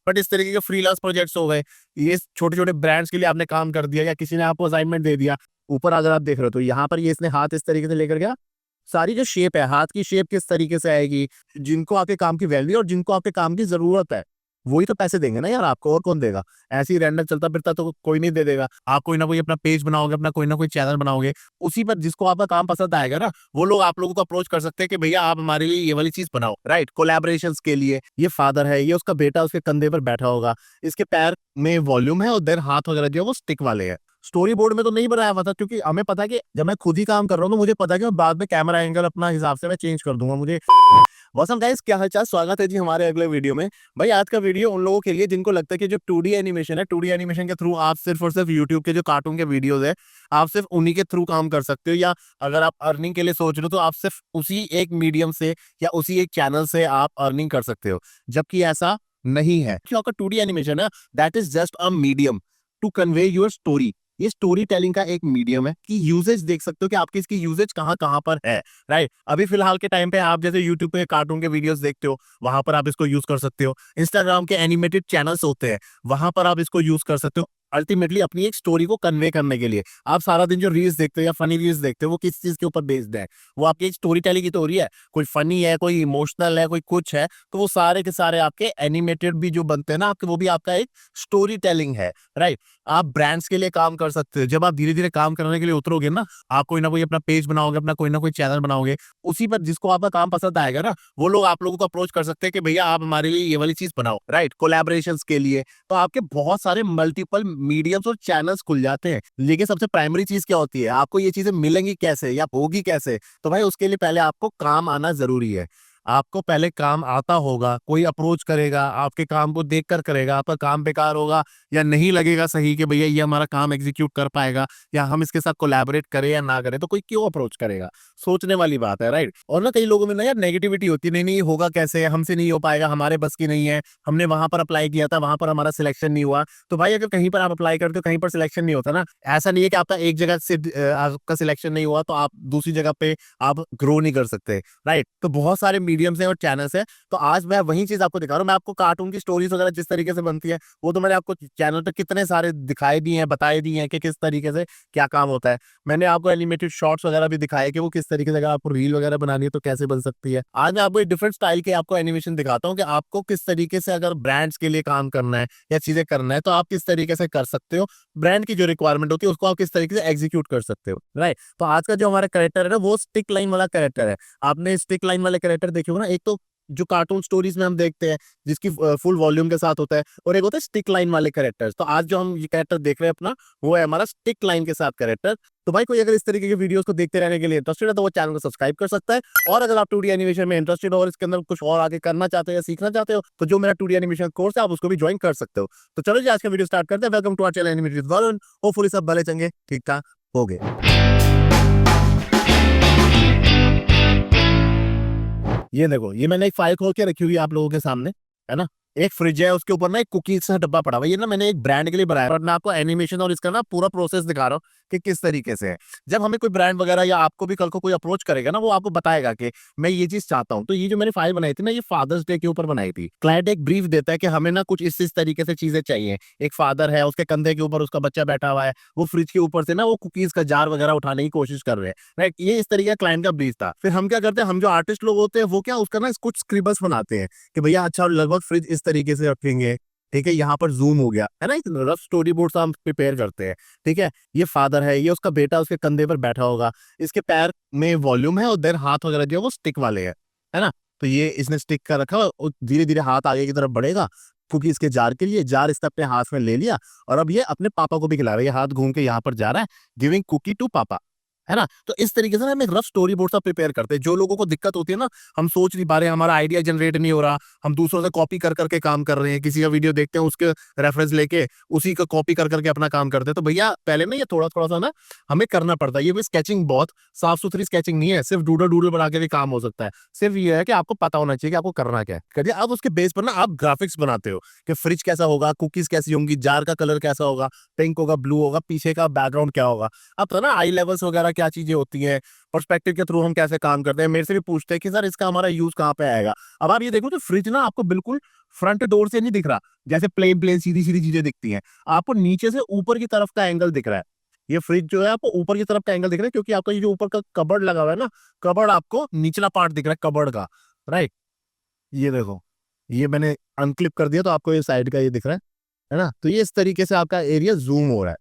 But इस तरीके के फ्रीलांस प्रोजेक्ट्स हो गए, ये छोटे छोटे ब्रांड्स के लिए आपने काम कर दिया या किसी ने आपको असाइनमेंट दे दिया। ऊपर अगर आप देख रहे हो तो यहाँ पर ये इसने हाथ इस तरीके से लेकर गया, सारी जो शेप है, हाथ की शेप किस तरीके से आएगी, जिनको आपके काम की वैल्यू और जिनको आपके काम की जरूरत है वही तो पैसे देंगे ना यार आपको, और कौन देगा। ऐसे ही रैंडम चलता फिरता तो कोई नहीं दे देगा। आप कोई ना कोई अपना पेज बनाओगे, अपना कोई ना कोई चैनल बनाओगे, उसी पर जिसको आपका काम पसंद आएगा ना, वो लोग आप लोगों को अप्रोच कर सकते हैं कि भैया आप हमारे लिए ये वाली चीज बनाओ, राइट। कोलैबोरेशंस के लिए ये फादर है, ये उसका बेटा उसके कंधे पर बैठा होगा, इसके पैर में वॉल्यूम है और देन हाथ वगैरह जो है वो स्टिक वाले है। स्टोरी बोर्ड में तो नहीं बनाया हुआ था, क्योंकि हमें पता है कि जब मैं खुद ही काम कर रहा हूँ तो मुझे पता है कि मैं बाद में कैमरा एंगल अपना हिसाब से मैं चेंज कर दूंगा। मुझे मौसम गाइस, क्या हालचाल, स्वागत है जी हमारे अगले वीडियो में। भाई आज का वीडियो उन लोगों के लिए जिनको लगता है कि जो 2D एनिमेशन है, 2D एनिमेशन के थ्रू आप सिर्फ और सिर्फ यूट्यूब के जो कार्टून के वीडियोस है, आप सिर्फ उन्हीं के थ्रू काम कर सकते हो, या अगर आप अर्निंग के लिए सोच रहे हो तो आप सिर्फ उसी एक मीडियम से या उसी एक चैनल से आप अर्निंग कर सकते हो। जबकि ऐसा नहीं है, जो आपका 2D एनिमेशन है that is just a medium to convey your story. ये स्टोरी टेलिंग का एक मीडियम है कि यूजेज देख सकते हो कि आपकी इसकी यूजेज कहाँ कहाँ पर है, राइट। अभी फिलहाल के टाइम पे आप जैसे यूट्यूब पे कार्टून के वीडियोस देखते हो, वहां पर आप इसको यूज कर सकते हो। इंस्टाग्राम के एनिमेटेड चैनल्स होते हैं, वहां पर आप इसको यूज कर सकते हो। अल्टीमेटली अपनी एक स्टोरी को कन्वे करने के लिए आप सारा दिन जो रील्स देखते हो या फनी रील्स देखते हो, वो किस चीज के ऊपर बेस्ड है, वो आपकी एक स्टोरी टेलिंग की तो हो रही है। कोई फनी है, कोई इमोशनल है, कोई कुछ है, तो वो सारे के सारे आपके एनिमेटेड भी जो बनते हैं ना आपके, वो भी आपका एक स्टोरी टेलिंग है, राइट। आप ब्रांड्स के लिए काम कर सकते हो। जब आप धीरे धीरे काम करने के लिए उतरोगे ना, आप कोई ना कोई अपना पेज बनाओगे, अपना कोई ना कोई चैनल बनाओगे, उसी पर जिसको आपका काम पसंद आएगा ना, वो लोग आप लोगों को अप्रोच कर सकते हैं कि भैया आप हमारे लिए ये वाली चीज बनाओ, राइट। कोलैबोरेशंस के लिए तो आपके बहुत सारे मल्टीपल मीडियम्स और चैनल्स खुल जाते हैं। लेकिन सबसे प्राइमरी चीज क्या होती है, आपको ये चीजें मिलेंगी कैसे या होगी कैसे? तो भाई उसके लिए पहले आपको काम आना जरूरी है। आपको पहले काम आता होगा, कोई अप्रोच करेगा, आपके काम को देखकर करेगा, आपका काम बेकार होगा या नहीं लगेगा सही कि भैया ये हमारा काम एग्जीक्यूट कर पाएगा या हम इसके साथ कोलैबोरेट करें या ना करें, तो कोई क्यों अप्रोच करेगा? सोचने वाली बात है, राइट। और ना कई लोगों में ना यार नेगेटिविटी होती है, नहीं नहीं होगा कैसे, हमसे नहीं हो पाएगा, हमारे बस की नहीं है, हमने वहां पर अप्लाई किया था, वहां पर हमारा सिलेक्शन नहीं हुआ। तो भाई अगर कहीं पर आप अप्लाई करते हो, कहीं पर सिलेक्शन नहीं होता ना, ऐसा नहीं है कि आपका एक जगह से आपका सिलेक्शन नहीं हुआ तो आप दूसरी जगह पे आप ग्रो नहीं कर सकते, राइट। तो बहुत सारे मीडियम्स हैं और चैनल्स हैं। तो आज मैं वही चीज आपको दिखा रहा हूँ। मैं आपको कार्टून की स्टोरीज वगैरह जिस तरीके से बनती है वो तो मैंने आपको चैनल पे कितने सारे दिखाए दिए हैं, बताए दिए हैं कि किस तरीके से क्या काम होता है। मैंने आपको एनिमेटेड शॉर्ट्स वगैरह भी दिखाए कि वो किस तरीके से, अगर आपको रील वगैरह बनानी है तो कैसे बन सकती है। आज मैं आपको एक डिफरेंट स्टाइल के आपको एनिमेशन दिखाता हूँ कि आपको किस तरीके से अगर ब्रांड्स के लिए काम करना है या चीजें करना है तो आप किस तरीके से कर सकते हो। ब्रांड की जो रिक्वायरमेंट होती है उसको आप किस तरीके से एग्जीक्यूट कर सकते हो, राइट। तो आज का जो हमारा कैरेक्टर है ना, वो स्टिक लाइन वाला कैरेक्टर है। आपने स्टिक लाइन वाले कैरेक्टर देखे हो ना, एक तो जो कार्टून स्टोरीज में हम देखते हैं जिसकी फुल वॉल्यूम के साथ होता है, और एक होता है स्टिक लाइन वाले कैरेक्टर्स। तो आज जो हम ये कैरेक्टर देख रहे हैं अपना, वो है हमारा स्टिक लाइन के साथ कैरेक्टर। तो भाई कोई अगर इस तरीके के वीडियोस को देखते रहने के लिए इंटरेस्टेड है तो वो चैनल को सब्सक्राइब कर सकता है। और अगर आप 2D एनिमेशन में इंटरेस्टेड हो और इसके अंदर कुछ और आगे करना चाहते हो या सीखना चाहते हो, तो जो मेरा 2D एनिमेशन कोर्स है आप उसको भी ज्वाइन कर सकते हो। तो चलो जी आज का वीडियो स्टार्ट करते हैं। Welcome to our channel animated Varun. Hopefully सब भले चंगे ठीक ठाक हो गए। ये देखो, ये मैंने एक फाइल खोल के रखी हुई है आप लोगों के सामने, है ना। एक फ्रिज है, उसके ऊपर ना एक कुकीज का डब्बा पड़ा हुआ है। ये ना मैंने एक ब्रांड के लिए बनाया और मैं आपको एनिमेशन और इसका ना पूरा प्रोसेस दिखा रहा हूँ कि किस तरीके से है। जब हमें कोई ब्रांड वगैरह या आपको भी कल को कोई अप्रोच करेगा ना, वो आपको बताएगा कि मैं ये चीज चाहता हूँ। तो ये जो मैंने फाइल बनाई थी ना, ये फादर्स डे के ऊपर बनाई थी। क्लाइंट एक ब्रीफ देता है कि हमें ना कुछ इस तरीके से चीजें चाहिए। एक फादर है, उसके कंधे के ऊपर उसका बच्चा बैठा हुआ है, वो फ्रिज के ऊपर से ना वो कुकीज का जार वगैरह उठाने की कोशिश कर रहे हैं, राइट। ये इस तरीके का क्लाइंट का ब्रीफ था। फिर हम क्या करते हैं, हम जो आर्टिस्ट लोग होते हैं वो क्या उसका ना कुछ स्क्रिबल्स बनाते हैं कि भैया अच्छा लगभग फ्रिज इस तरीके से रखेंगे, ठीक है, यहाँ पर जूम हो गया है ना, रफ स्टोरी बोर्ड हम प्रिपेयर करते हैं, ठीक है। ये फादर है, ये उसका बेटा उसके कंधे पर बैठा होगा, इसके पैर में वॉल्यूम है और देन हाथ वगैरह जो है वो स्टिक वाले है ना। तो ये इसने स्टिक का रखा और धीरे धीरे हाथ आगे की तरफ बढ़ेगा क्योंकि इसके जार के लिए, जार इसने अपने हाथ में ले लिया और अब ये अपने पापा को भी खिला रहा है। ये हाथ घूम के यहाँ पर जा रहा है, गिविंग कुकी टू पापा, है ना। तो इस तरीके से ना हम एक रफ स्टोरी बोर्ड सा प्रिपेयर करते हैं। जो लोगों को दिक्कत होती है ना, हम सोच नहीं पा रहे, हमारा आइडिया जनरेट नहीं हो रहा, हम दूसरों से कॉपी कर करके काम कर रहे हैं, किसी का वीडियो देखते हैं उसके रेफरेंस लेके उसी का कॉपी कर करके अपना काम करते हैं। तो भैया पहले ना ये थोड़ा थोड़ा सा ना हमें करना पड़ता है। ये भी स्केचिंग बहुत साफ सुथरी स्केचिंग नहीं है, सिर्फ डूडल डूडल बना के भी काम हो सकता है। सिर्फ ये है कि आपको पता होना चाहिए कि आपको करना क्या है। करिए अब उसके बेस पर ना आप ग्राफिक्स बनाते हो कि फ्रिज कैसा होगा, कुकीज कैसी होंगी, जार का कलर कैसा होगा, पिंक होगा, ब्लू होगा, पीछे का बैकग्राउंड क्या होगा। अब तो ना आई लेवल्स वगैरह क्या चीजें होती हैं, पर्सपेक्टिव के थ्रू हम कैसे काम करते हैं। मेरे से भी पूछते हैं कि सर इसका हमारा यूज कहाँ पे आएगा। अब आप ये देखो तो फ्रिज ना आपको बिल्कुल फ्रंट डोर से नहीं दिख रहा, जैसे प्लेन प्लेन सीधी सीधी चीजें दिखती हैं, आपको नीचे से ऊपर की तरफ का एंगल दिख रहा है। ये फ्रिज जो है आपको ऊपर की तरफ का एंगल दिख रहा है, क्योंकि आपका ये जो ऊपर का कबर्ड लगा हुआ है ना, कबर्ड आपको निचला पार्ट दिख रहा है कबर्ड का, राइट। ये देखो, ये मैंने अनक्लिप कर दिया तो आपको ये साइड का ये दिख रहा है ना। तो ये इस तरीके से आपका एरिया जूम हो रहा है।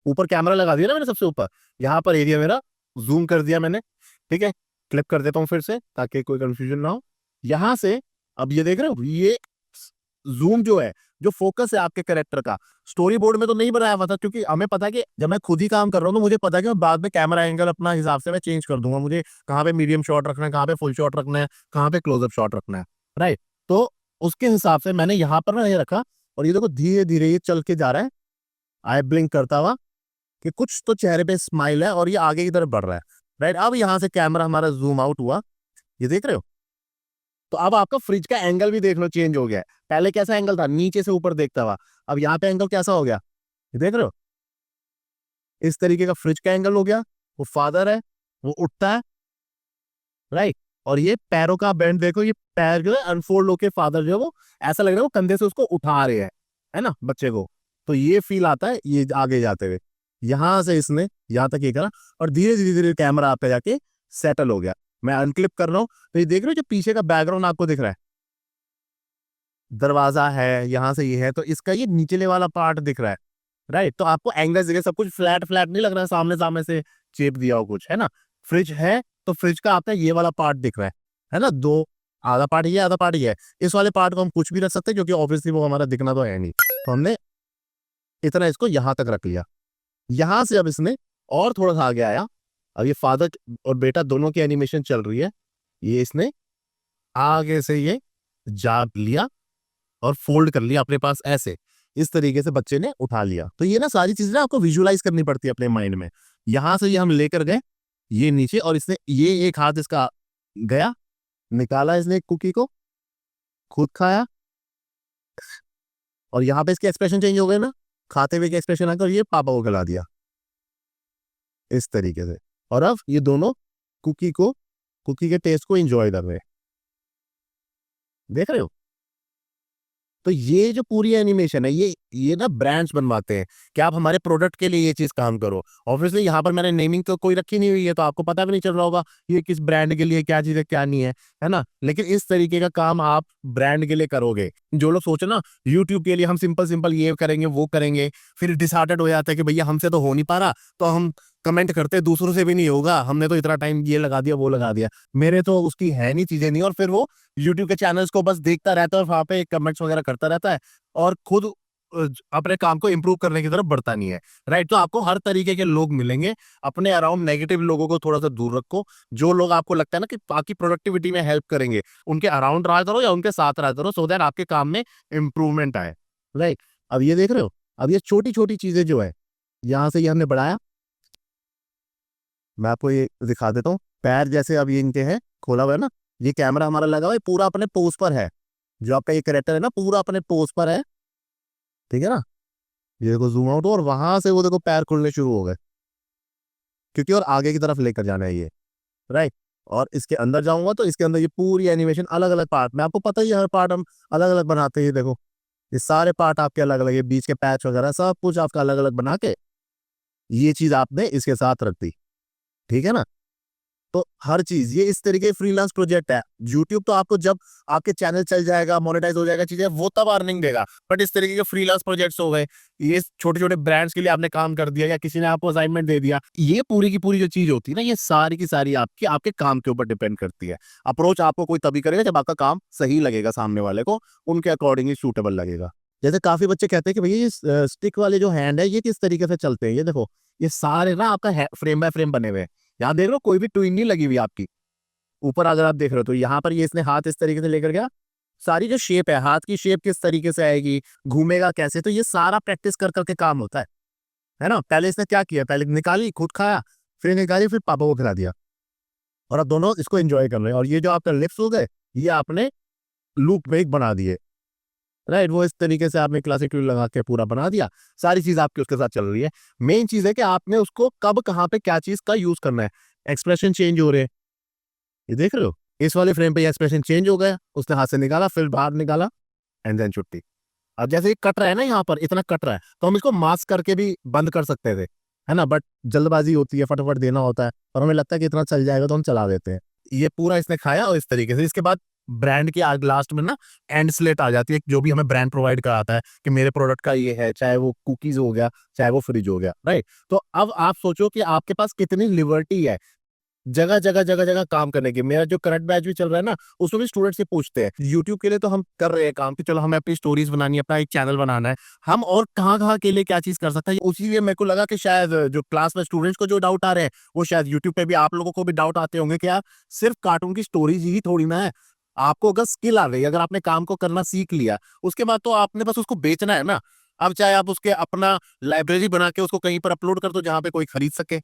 ऊपर कैमरा लगा दिया ना मैंने सबसे ऊपर, यहाँ पर एरिया मेरा जूम कर दिया मैंने, ठीक है। क्लिप कर देता हूँ फिर से ताकि कोई कंफ्यूजन ना हो। यहाँ से अब ये देख रहे हो, ये जूम जो है, जो फोकस है आपके कैरेक्टर का, स्टोरी बोर्ड में तो नहीं बनाया हुआ था, क्योंकि हमें पता है कि जब मैं खुद ही काम कर रहा हूँ तो मुझे पता है कि मैं बाद में कैमरा एंगल अपना हिसाब से मैं चेंज कर दूंगा, मुझे कहाँ पे मीडियम शॉट रखना है, कहाँ पे फुल शॉट रखना है, कहाँ पे क्लोजअप शॉट रखना है, राइट। तो उसके हिसाब से मैंने यहाँ पर ना ये रखा, और ये देखो धीरे धीरे ये चल के जा रहा है, आई ब्लिंक करता हुआ, कि कुछ तो चेहरे पे स्माइल है और ये आगे की तरफ बढ़ रहा है, राइट। अब यहाँ से कैमरा हमारा जूम आउट हुआ, ये देख रहे हो। तो अब आपका फ्रिज का एंगल भी देख लो चेंज हो गया है। पहले कैसा एंगल था, नीचे से ऊपर देखता हुआ, अब यहाँ पे एंगल कैसा हो गया, ये देख रहे हो। इस तरीके का फ्रिज का एंगल हो गया। वो फादर है, वो उठता है, राइट। और ये पैरों का बेंड देखो, ये पैर जो है अनफोल्ड होके फादर जो है वो ऐसा लग रहा है वो कंधे से उसको उठा रहे हैं, है ना, बच्चे को। तो ये फील आता है ये आगे जाते हुए, यहां से इसने यहां तक ये करा, और धीरे धीरे धीरे कैमरा आप पे जाके सेटल हो गया। मैं अनक्लिप कर रहा हूँ तो ये देख रहे हो जो पीछे का बैकग्राउंड आपको दिख रहा है, दरवाजा है, यहां से ये है, तो इसका ये निचले वाला पार्ट दिख रहा है, राइट। तो आपको एंगल जगह सब कुछ फ्लैट फ्लैट नहीं लग रहा है, सामने सामने से चेप दिया हो कुछ, है ना। फ्रिज है तो फ्रिज का आपका ये वाला पार्ट दिख रहा है ना, दो, आधा पार्ट ये आधा पार्ट ये है। इस वाले पार्ट को हम कुछ भी रख सकते हैं, क्योंकि ऑब्वियसली वो हमारा दिखना तो है नहीं, तो हमने इतना इसको यहां तक रख लिया। यहां से अब इसने और थोड़ा सा आगे आया, अब ये फादर और बेटा दोनों की एनिमेशन चल रही है, ये इसने आगे से ये जाप लिया और फोल्ड कर लिया अपने पास ऐसे, इस तरीके से बच्चे ने उठा लिया। तो ये ना सारी चीजें ना आपको विजुअलाइज करनी पड़ती है अपने माइंड में। यहां से ये हम लेकर गए ये नीचे, और इसने ये एक हाथ इसका गया, निकाला इसने एक कुकी को, खुद खाया, और यहाँ पे इसके एक्सप्रेशन चेंज हो गए ना, खाते हुए के एक्सप्रेशन आकर ये पापा को खिला दिया इस तरीके से। और अब ये दोनों कुकी के टेस्ट को एंजॉय कर रहे हैं, देख रहे हो। तो ये जो पूरी एनिमेशन है, ये ना ब्रांड्स बनवाते हैं कि आप हमारे प्रोडक्ट के लिए ये चीज काम करो। ऑब्वियसली यहाँ पर मैंने नेमिंग तो कोई रखी नहीं हुई है, तो आपको पता भी नहीं चल रहा होगा ये किस ब्रांड के लिए क्या चीज है क्या नहीं है ना। लेकिन इस तरीके का काम आप ब्रांड के लिए करोगे। जो लोग सोचे ना यूट्यूब के लिए हम सिंपल सिंपल ये करेंगे वो करेंगे, फिर डिसहार्टेड हो जाता है कि भैया हमसे तो हो नहीं पा रहा, तो हम कमेंट करते हैं दूसरों से भी नहीं होगा, हमने तो इतना टाइम ये लगा दिया वो लगा दिया, मेरे तो उसकी है नहीं चीजें नहीं, और फिर वो यूट्यूब के चैनल्स को बस देखता रहता है और वहां पे कमेंट्स वगैरह करता रहता है, और खुद अपने काम को इंप्रूव करने की तरफ बढ़ता नहीं है, राइट। तो आपको हर तरीके के लोग मिलेंगे, अपने अराउंड नेगेटिव लोगों को थोड़ा सा दूर रखो। जो लोग आपको लगता है ना कि बाकी प्रोडक्टिविटी में हेल्प करेंगे, उनके अराउंड रहा करो या उनके साथ रहा करो, सो दैट आपके काम में इंप्रूवमेंट आए, राइट। अब ये देख रहे हो, अब ये छोटी छोटी चीजें जो है यहाँ से ये हमने बढ़ाया, मैं आपको ये दिखा देता हूँ। पैर जैसे अब ये इनके हैं, खोला हुआ है ना, ये कैमरा हमारा लगा हुआ है, पूरा अपने पोज पर है, जो आपका ये कैरेक्टर है ना पूरा अपने पोज पर है, ठीक है ना। ये देखो जूम आउट, और वहां से वो देखो पैर खुलने शुरू हो गए, क्योंकि और आगे की तरफ लेकर जाना है ये, राइट। और इसके अंदर जाऊंगा तो इसके अंदर ये पूरी एनिमेशन अलग अलग पार्ट में, आपको पता ही है हर पार्ट हम अलग अलग बनाते हैं। ये देखो ये सारे पार्ट आपके अलग अलग है, बीच के पैच वगैरह सब कुछ आपका अलग अलग बना के ये चीज आपने इसके साथ रख दी, ठीक है ना। तो हर चीज ये इस तरीके फ्रीलांस प्रोजेक्ट है। यूट्यूब तो आपको जब आपके चैनल चल जाएगा, मोनेटाइज हो जाएगा चीजें, वो तब अर्निंग देगा। बट इस तरीके के फ्रीलांस प्रोजेक्ट्स हो गए, ये छोटे छोटे ब्रांड्स के लिए आपने काम कर दिया या किसी ने आपको असाइनमेंट दे दिया, ये पूरी की पूरी जो चीज होती है ना, ये सारी की सारी आपकी आपके काम के ऊपर डिपेंड करती है। अप्रोच आपको कोई तभी करेगा जब आपका काम सही लगेगा, सामने वाले को उनके अकॉर्डिंगली सूटेबल लगेगा। जैसे काफी बच्चे कहते हैं कि भैया ये स्टिक वाले जो हैंड है ये किस तरीके से चलते हैं, ये देखो ये सारे ना आपका फ्रेम बाय फ्रेम बने हुए हैं। यहाँ देख लो कोई भी ट्विन नहीं लगी हुई आपकी। ऊपर अगर आप देख रहे हो तो यहाँ पर ये इसने हाथ इस तरीके से लेकर गया, सारी जो शेप है, हाथ की शेप किस तरीके से आएगी, घूमेगा कैसे, तो ये सारा प्रैक्टिस कर करके काम होता है ना। पहले इसने क्या किया, पहले निकाली, खुद खाया, फिर निकाली, फिर पापा को खिला दिया, और अब दोनों इसको एंजॉय कर रहे हैं। और ये जो आपका लिप्स हो गए, ये आपने लूप में एक बना दिए, राइट। वो इस तरीके से आपने क्लासिक टूल लगा के पूरा बना दिया, सारी चीज आपकी उसके साथ चल रही है। मेन चीज है कि आपने उसको कब कहाँ पे क्या चीज का यूज करना है। एक्सप्रेशन चेंज हो रहे हैं, ये देख रहे हो, इस वाले फ्रेम पे ये एक्सप्रेशन चेंज हो गया, उसने हाथ से निकाला, फिर बाहर निकाला, एंड देन छुट्टी। अब जैसे ये कट रहा है ना, यहाँ पर इतना कट रहा है, तो हम इसको मास्क करके भी बंद कर सकते थे, है ना, बट जल्दबाजी होती है, फटाफट देना होता है, और हमें लगता है कि इतना चल जाएगा तो हम चला देते हैं। ये पूरा इसने खाया, और इस तरीके से इसके बाद ब्रांड की आग लास्ट में ना एंड स्लेट आ जाती है, जो भी हमें ब्रांड प्रोवाइड कराता है कि मेरे प्रोडक्ट का ये है, चाहे वो कुकीज हो गया, चाहे वो फ्रिज हो गया, राइट। तो अब आप सोचो कि आपके पास कितनी लिबर्टी है जगह जगह जगह जगह काम करने की। मेरा जो करंट बैच भी चल रहा है ना, उसमें भी स्टूडेंट से पूछते हैं, यूट्यूब के लिए तो हम कर रहे हैं काम कि चलो हमें अपनी स्टोरीज बनानी है, अपना एक चैनल बनाना है, हम और कहाँ कहाँ के लिए क्या चीज कर सकते हैं। उसी लिए मेरे को लगा कि शायद जो क्लास में स्टूडेंट्स को जो डाउट आ रहे हैं, वो शायद यूट्यूब पे भी आप लोगों को भी डाउट आते होंगे कि यार सिर्फ कार्टून की स्टोरीज ही थोड़ी ना है। आपको अगर स्किल आ गई, अगर आपने काम को करना सीख लिया, उसके बाद तो आपने बस उसको बेचना है ना। अब चाहे आप उसके अपना लाइब्रेरी बना के उसको कहीं पर अपलोड कर दो जहां पे कोई खरीद सके।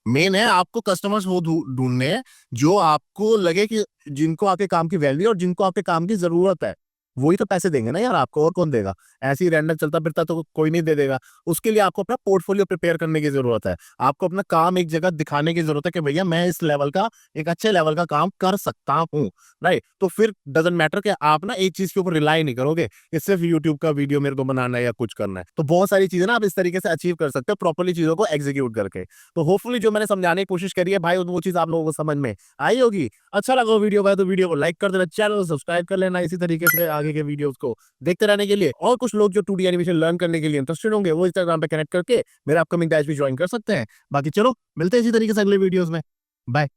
मेन है आपको कस्टमर्स वो ढूंढने हैं जो आपको लगे कि जिनको आपके काम की वैल्यू और जिनको आपके काम की जरूरत है, वही तो पैसे देंगे ना यार आपको, और कौन देगा। ऐसे ही रैंडम चलता फिरता तो कोई नहीं दे देगा। उसके लिए आपको अपना पोर्टफोलियो प्रिपेयर करने की जरूरत है, आपको अपना काम एक जगह दिखाने की जरूरत है कि भैया मैं इस लेवल का, एक अच्छे लेवल का काम कर सकता हूँ, राइट। तो फिर डजेंट मैटर कि आप ना एक चीज के ऊपर रिलाई नहीं करोगे कि सिर्फ यूट्यूब का वीडियो मेरे को बनाना है या कुछ करना है। तो बहुत सारी चीजें ना आप इस तरीके से अचीव कर सकते हो प्रॉपरली चीजों को एग्जीक्यूट करके। तो होपफुली जो मैंने समझाने की कोशिश करी है भाई, वो चीज आप लोगों को समझ में आई होगी। अच्छा लगा वो वीडियो भाई तो वीडियो को लाइक कर देना, चैनल को सब्सक्राइब कर लेना, इसी तरीके से आगे के वीडियोस को देखते रहने के लिए। और कुछ लोग जो 2D एनिमेशन लर्न करने के लिए इंटरेस्टेड होंगे, वो इंस्टाग्राम पे कनेक्ट करके मेरा अपकमिंग बैच भी ज्वाइन कर सकते हैं। बाकी चलो मिलते हैं इसी तरीके से अगले वीडियोस में। बाय।